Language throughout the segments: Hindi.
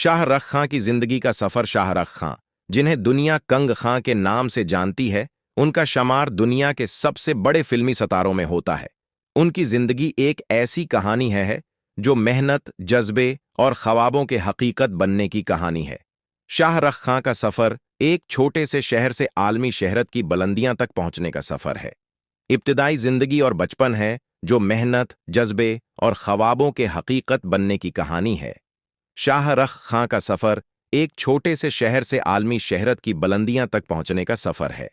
शाहरुख खां की जिंदगी का सफर। शाहरुख खां, जिन्हें दुनिया कंग खां के नाम से जानती है, उनका शुमार दुनिया के सबसे बड़े फिल्मी सितारों में होता है। उनकी जिंदगी एक ऐसी कहानी है जो मेहनत, जज्बे और ख्वाबों के हकीकत बनने की कहानी है। शाहरुख खां का सफर एक छोटे से शहर से आलमी शहरत की बुलंदियां तक पहुंचने का सफर है। इब्तिदाई जिंदगी और बचपन है जो मेहनत, जज्बे और ख्वाबों के हकीकत बनने की कहानी है। शाहरुख खां का सफर एक छोटे से शहर से आलमी शहरत की बुलंदियां तक पहुंचने का सफर है।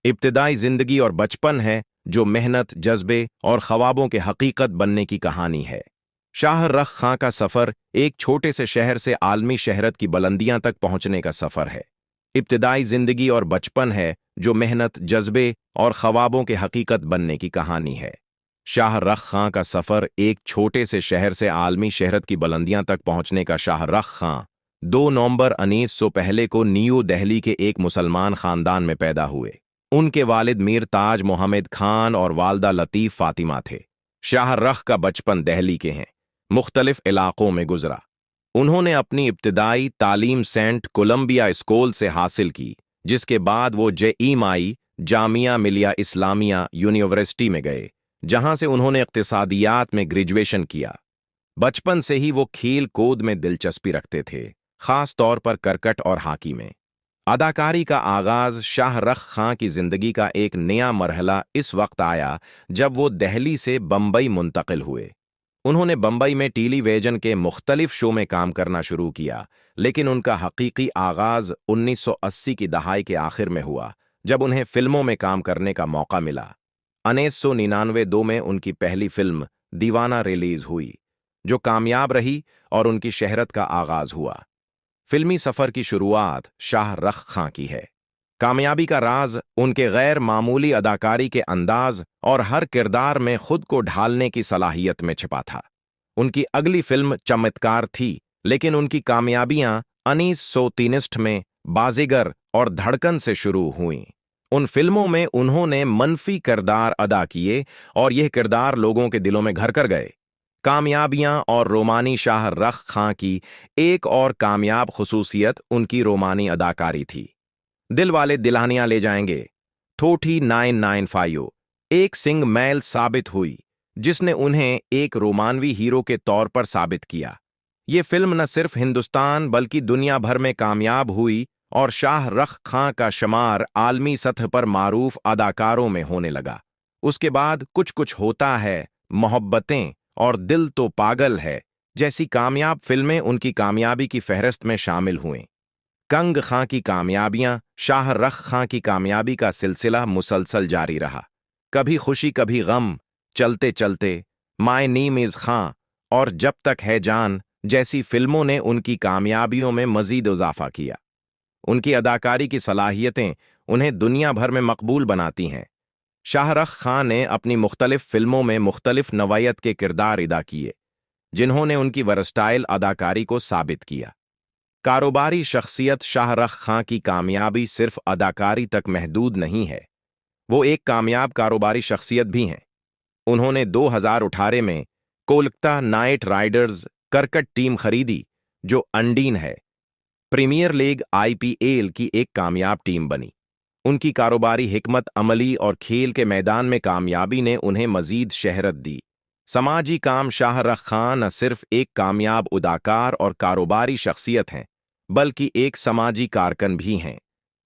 इब्तिदाई जिंदगी और बचपन है जो मेहनत, जज्बे और ख्वाबों के हकीकत बनने की कहानी है। शाहरुख खां का सफर एक छोटे से शहर से आलमी शहरत की बुलंदियां तक पहुंचने का सफर है। इब्तिदाई जिंदगी और बचपन है जो मेहनत, जज्बे और ख्वाबों के हकीकत बनने की कहानी है। शाहरुख खां का सफर एक छोटे से शहर से आलमी शहरत की बुलंदियां तक पहुंचने का। शाहरुख खां 2 नवंबर 1900 पहले को न्यू दिल्ली के एक मुसलमान खानदान में पैदा हुए। उनके वालिद मीर ताज मोहम्मद खान और वालदा लतीफ फातिमा थे। शाहरुख का बचपन दिल्ली के हैं मुख्तलिफ इलाकों में गुजरा। उन्होंने अपनी इब्तिदाई तालीम सेंट कोलंबिया स्कूल से हासिल की, जिसके बाद वो जेईएमआई जामिया मिलिया इस्लामिया यूनिवर्सिटी में गए, जहां से उन्होंने इक्तिसादियात में ग्रेजुएशन किया। बचपन से ही वो खेल कूद में दिलचस्पी रखते थे, खास तौर पर क्रिकेट और हॉकी में। अदाकारी का आगाज शाहरुख खां की जिंदगी का एक नया मरहला इस वक्त आया जब वो दिल्ली से बम्बई मुंतकिल हुए। उन्होंने बम्बई में टेलीविजन के मुख्तलिफ शो में काम करना शुरू किया, लेकिन उनका हकीकी आगाज 1980 की दहाई के आखिर में हुआ, जब उन्हें फिल्मों में काम करने का मौका मिला। 1999 में उनकी पहली फिल्म दीवाना रिलीज हुई, जो कामयाब रही और उनकी शहरत का आगाज हुआ। फिल्मी सफर की शुरुआत शाहरुख खां की है। कामयाबी का राज उनके गैर मामूली अदाकारी के अंदाज और हर किरदार में खुद को ढालने की सलाहियत में छिपा था। उनकी अगली फिल्म चमत्कार थी, लेकिन उनकी कामयाबियां 1993 में बाजीगर और धड़कन से शुरू हुईं। उन फिल्मों में उन्होंने मनफी किरदार अदा किए और यह किरदार लोगों के दिलों में घर कर गए। कामयाबियां और रोमानी शाहरुख खां की एक और कामयाब खुसूसियत उनकी रोमानी अदाकारी थी। दिल वाले दुल्हनिया ले जाएंगे, ठोठी 995 एक सिंग मैल साबित हुई, जिसने उन्हें एक रोमानवी हीरो के तौर पर साबित किया। ये फिल्म न सिर्फ हिंदुस्तान बल्कि दुनिया भर में कामयाब हुई और शाहरुख खां का शुमार आलमी सतह पर मारूफ अदाकारों में होने लगा। उसके बाद कुछ कुछ होता है, मोहब्बतें और दिल तो पागल है जैसी कामयाब फिल्में उनकी कामयाबी की फहरिस्त में शामिल हुईं। कंग खां की कामयाबियां शाहरुख खां की कामयाबी का सिलसिला मुसलसल जारी रहा। कभी खुशी कभी गम, चलते चलते, माय नेम इज खां और जब तक है जान जैसी फिल्मों ने उनकी कामयाबियों में मजीद इजाफा किया। उनकी अदाकारी की सलाहियतें उन्हें दुनिया भर में मकबूल बनाती हैं। शाहरुख खां ने अपनी मुख्तलिफ फिल्मों में मुख्तलिफ नवायत के किरदार अदा किए, जिन्होंने उनकी वर्सटाइल अदाकारी को साबित किया। कारोबारी शख्सियत शाहरुख खां की कामयाबी सिर्फ अदाकारी तक महदूद नहीं है, वो एक कामयाब कारोबारी शख्सियत भी हैं। उन्होंने 2018 में Kolkata night Riders cricket team खरीदी, जो अंडीन है, प्रीमियर लीग आईपीएल की एक कामयाब टीम बनी। उनकी कारोबारी हिकमत अमली और खेल के मैदान में कामयाबी ने उन्हें मजीद शहरत दी। समाजी काम शाहरुख खां न सिर्फ एक कामयाब अदाकार और कारोबारी शख्सियत हैं, बल्कि एक समाजी कारकन भी हैं।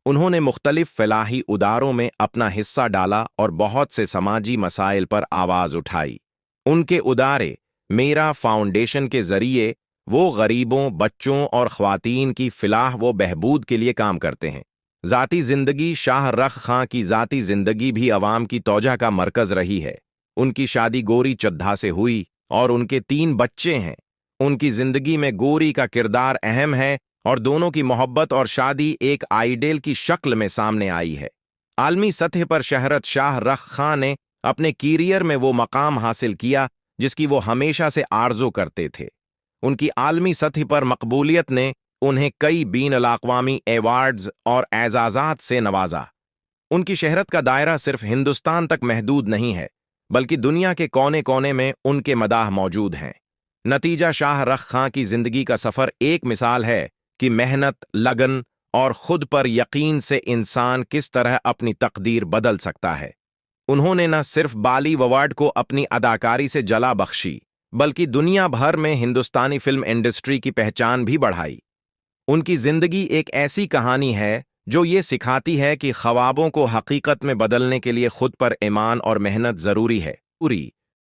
उन्होंने मुख्तलिफ फलाही उदारों में अपना हिस्सा डाला और बहुत से समाजी मसाइल पर आवाज़ उठाई। उनके उदारे मेरा फाउंडेशन के जरिए वो गरीबों, बच्चों और ख्वातीन की फलाह व बहबूद के लिए काम करते हैं। ज़ाती ज़िंदगी शाहरुख खां की ज़ाती ज़िंदगी भी अवाम की तौजा का मरकज़ रही है। उनकी शादी गोरी चड्ढा से हुई और उनके 3 बच्चे हैं। उनकी ज़िंदगी में गोरी का किरदार अहम है और दोनों की मोहब्बत और शादी एक आइडियल की शक्ल में सामने आई है। आलमी सतह पर शहरत शाहरुख खां ने अपने कैरियर में वो मकाम हासिल किया जिसकी वो हमेशा से आरज़ू करते थे। उनकी आलमी सतह पर मकबूलियत ने उन्हें कई बीन-अल-अक़वामी एवार्ड्स और एजाज़ात से नवाजा। उनकी शहरत का दायरा सिर्फ हिंदुस्तान तक महदूद नहीं है, बल्कि दुनिया के कोने कोने में उनके मदाह मौजूद हैं। नतीजा शाह रख खां की जिंदगी का सफर एक मिसाल है कि मेहनत, लगन और खुद पर यकीन से इंसान किस तरह अपनी तकदीर बदल सकता है। उन्होंने न सिर्फ बॉलीवुड को अपनी अदाकारी से जला बख्शी, बल्कि दुनिया भर में हिंदुस्तानी फिल्म इंडस्ट्री की पहचान भी बढ़ाई। उनकी जिंदगी एक ऐसी कहानी है जो ये सिखाती है कि ख्वाबों को हकीकत में बदलने के लिए खुद पर ईमान और मेहनत जरूरी है। पूरी